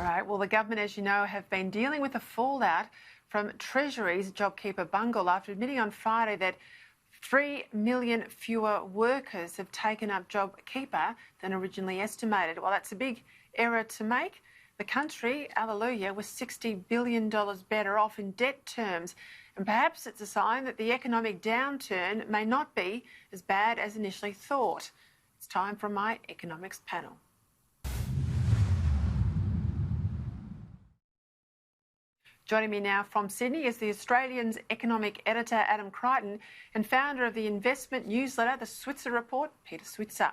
All right, well, the government, as you know, have been dealing with the fallout from Treasury's JobKeeper bungle after admitting on Friday that 3 million fewer workers have taken up JobKeeper than originally estimated. Well, that's a big error to make. The country, hallelujah, was $60 billion better off in debt terms. And perhaps it's a sign that the economic downturn may not be as bad as initially thought. It's time for my economics panel. Joining me now from Sydney is the Australian's economic editor, Adam Creighton, and founder of the investment newsletter, The Switzer Report, Peter Switzer.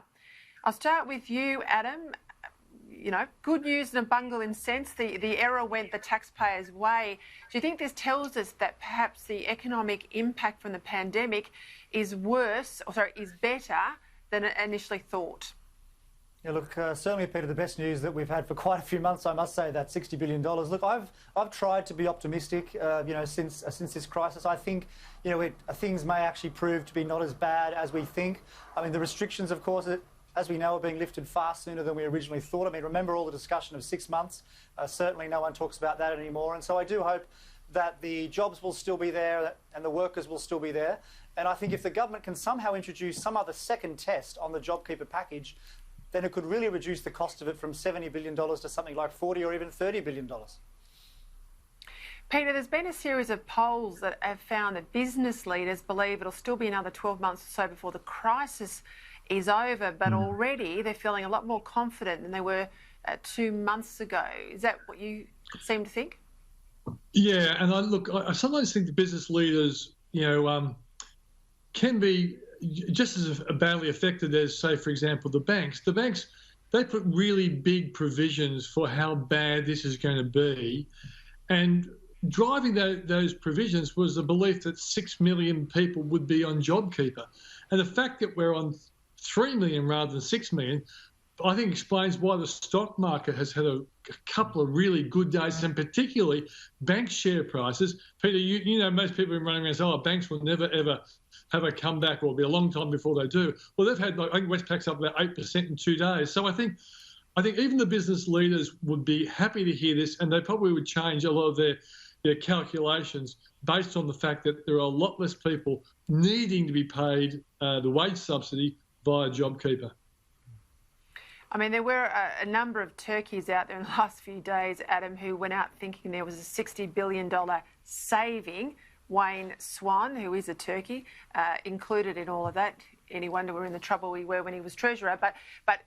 I'll start with you, Adam. You know, good news and a bungle in sense. The error went the taxpayers' way. Do you think this tells us that perhaps the economic impact from the pandemic is better than initially thought? Yeah, look, certainly, Peter, the best news that we've had for quite a few months, I must say, that $60 billion. Look, I've tried to be optimistic, since this crisis. I think, things may actually prove to be not as bad as we think. I mean, the restrictions, of course, as we know, are being lifted far sooner than we originally thought. I mean, remember all the discussion of 6 months? Certainly no one talks about that anymore. And so I do hope that the jobs will still be there and the workers will still be there. And I think if the government can somehow introduce some other second test on the JobKeeper package, then it could really reduce the cost of it from $70 billion to something like $40 or even $30 billion. Peter, there's been a series of polls that have found that business leaders believe it'll still be another 12 months or so before the crisis is over, but already they're feeling a lot more confident than they were 2 months ago. Is that what you seem to think? Yeah, and I sometimes think the business leaders, can be just as badly affected as, say, for example, the banks. The banks, they put really big provisions for how bad this is going to be. And driving those provisions was the belief that 6 million people would be on JobKeeper. And the fact that we're on 3 million rather than 6 million, I think explains why the stock market has had a couple of really good days, and particularly bank share prices. Peter, you know, most people have been running around saying, banks will never, ever have a comeback, or it'll be a long time before they do. Well, they've had, I think Westpac's up about 8% in 2 days. So I think even the business leaders would be happy to hear this, and they probably would change a lot of their calculations based on the fact that there are a lot less people needing to be paid the wage subsidy via JobKeeper. I mean, there were a number of turkeys out there in the last few days, Adam, who went out thinking there was a $60 billion saving. Wayne Swan, who is a turkey, included in all of that. Any wonder we're in the trouble we were when he was Treasurer. But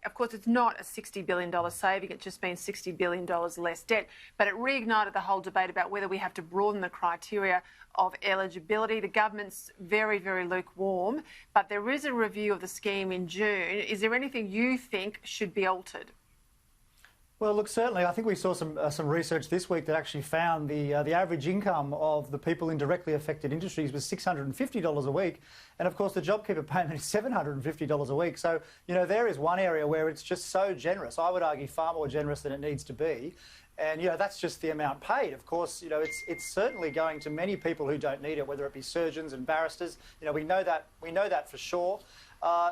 of course, it's not a $60 billion saving. It just means $60 billion less debt. But it reignited the whole debate about whether we have to broaden the criteria of eligibility. The government's very, very lukewarm. But there is a review of the scheme in June. Is there anything you think should be altered? Well, look, certainly, I think we saw some research this week that actually found the average income of the people in directly affected industries was $650 a week. And, of course, the JobKeeper payment is $750 a week. So, there is one area where it's just so generous. I would argue far more generous than it needs to be. And, that's just the amount paid. Of course, it's certainly going to many people who don't need it, whether it be surgeons and barristers. We know that for sure.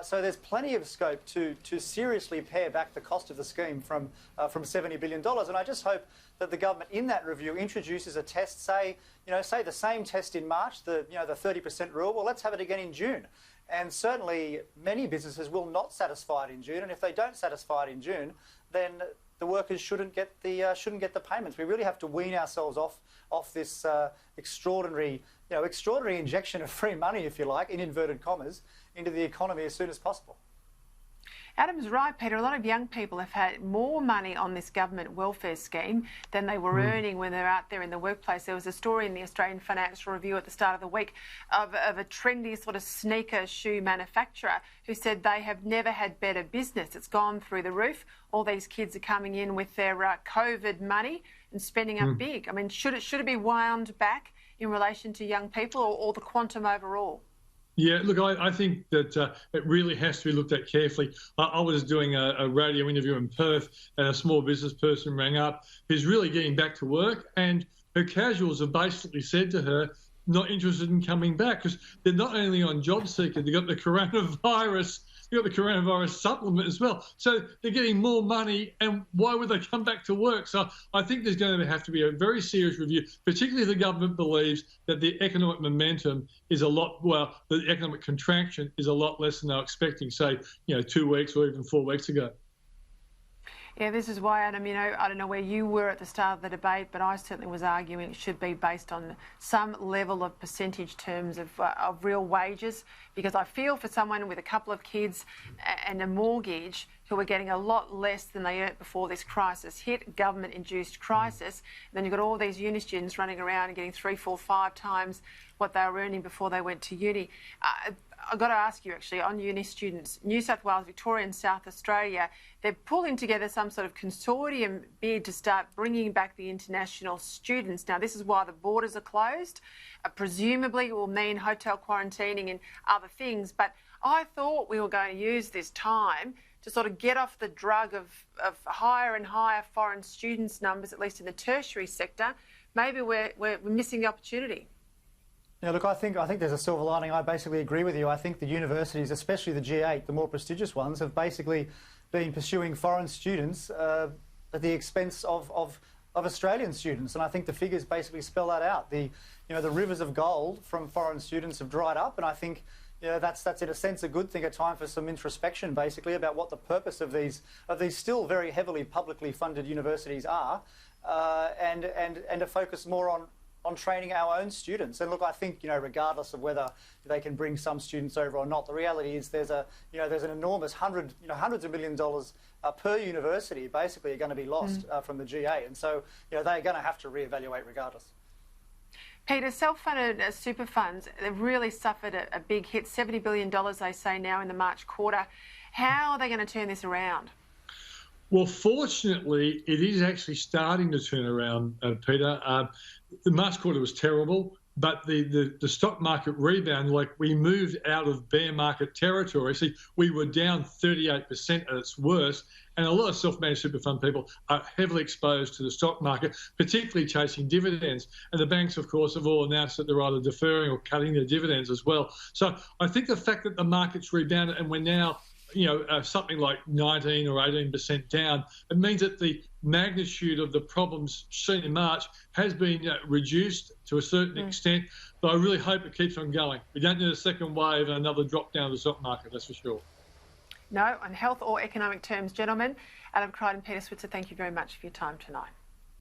So there's plenty of scope to seriously pare back the cost of the scheme from $70 billion. And I just hope that the government in that review introduces a test, say the same test in March, the 30% rule. Well, let's have it again in June. And certainly many businesses will not satisfy it in June. And if they don't satisfy it in June, then the workers shouldn't get the payments. We really have to wean ourselves off this extraordinary injection of free money, if you like, in inverted commas, into the economy as soon as possible. Adam's right, Peter. A lot of young people have had more money on this government welfare scheme than they were earning when they're out there in the workplace. There was a story in the Australian Financial Review at the start of the week of a trendy sort of sneaker shoe manufacturer who said they have never had better business. It's gone through the roof. All these kids are coming in with their COVID money and spending up big. I mean, should it be wound back in relation to young people or the quantum overall? Yeah, look, I think that it really has to be looked at carefully. I was doing a radio interview in Perth, and a small business person rang up who's really getting back to work, and her casuals have basically said to her, not interested in coming back, because they're not only on JobSeeker, they've got the coronavirus you've got the coronavirus supplement as well. So they're getting more money, and why would they come back to work? So I think there's going to have to be a very serious review, particularly if the government believes that the economic momentum is the economic contraction is a lot less than they're expecting, say, 2 weeks or even 4 weeks ago. Yeah, this is why, Adam, I don't know where you were at the start of the debate, but I certainly was arguing it should be based on some level of percentage terms of real wages, because I feel for someone with a couple of kids and a mortgage who are getting a lot less than they earned before this crisis hit, government-induced crisis. Then you've got all these uni students running around and getting 3, 4, 5 times what they were earning before they went to uni. I've got to ask you, actually, on uni students, New South Wales, Victoria and South Australia, they're pulling together some sort of consortium bid to start bringing back the international students. Now, this is why the borders are closed. Presumably it will mean hotel quarantining and other things, but I thought we were going to use this time to sort of get off the drug of higher and higher foreign students numbers, at least in the tertiary sector. Maybe we're missing the opportunity. Yeah, look, I think there's a silver lining. I basically agree with you. I think the universities, especially the G8, the more prestigious ones, have basically been pursuing foreign students at the expense of Australian students, and I think the figures basically spell that out. The rivers of gold from foreign students have dried up, and I think that's in a sense a good thing. A time for some introspection, basically, about what the purpose of these still very heavily publicly funded universities are, and to focus more on training our own students. And look, I think, regardless of whether they can bring some students over or not, the reality is there's an enormous hundreds of $1 million per university basically are going to be lost from the G8. And so, they're going to have to reevaluate regardless. Peter, self-funded super funds, they've really suffered a big hit, $70 billion, they say now in the March quarter. How are they going to turn this around? Well, fortunately, it is actually starting to turn around, Peter. The March quarter was terrible, but the stock market rebound, like we moved out of bear market territory. See, we were down 38% at its worst, and a lot of self-managed super fund people are heavily exposed to the stock market, particularly chasing dividends. And the banks, of course, have all announced that they're either deferring or cutting their dividends as well. So I think the fact that the market's rebounded and we're now something like 19 or 18% down, it means that the magnitude of the problems seen in March has been reduced to a certain extent, but I really hope it keeps on going. We don't need a second wave and another drop down of the stock market, that's for sure. No, on health or economic terms, gentlemen. Adam Creighton, Peter Switzer, thank you very much for your time tonight.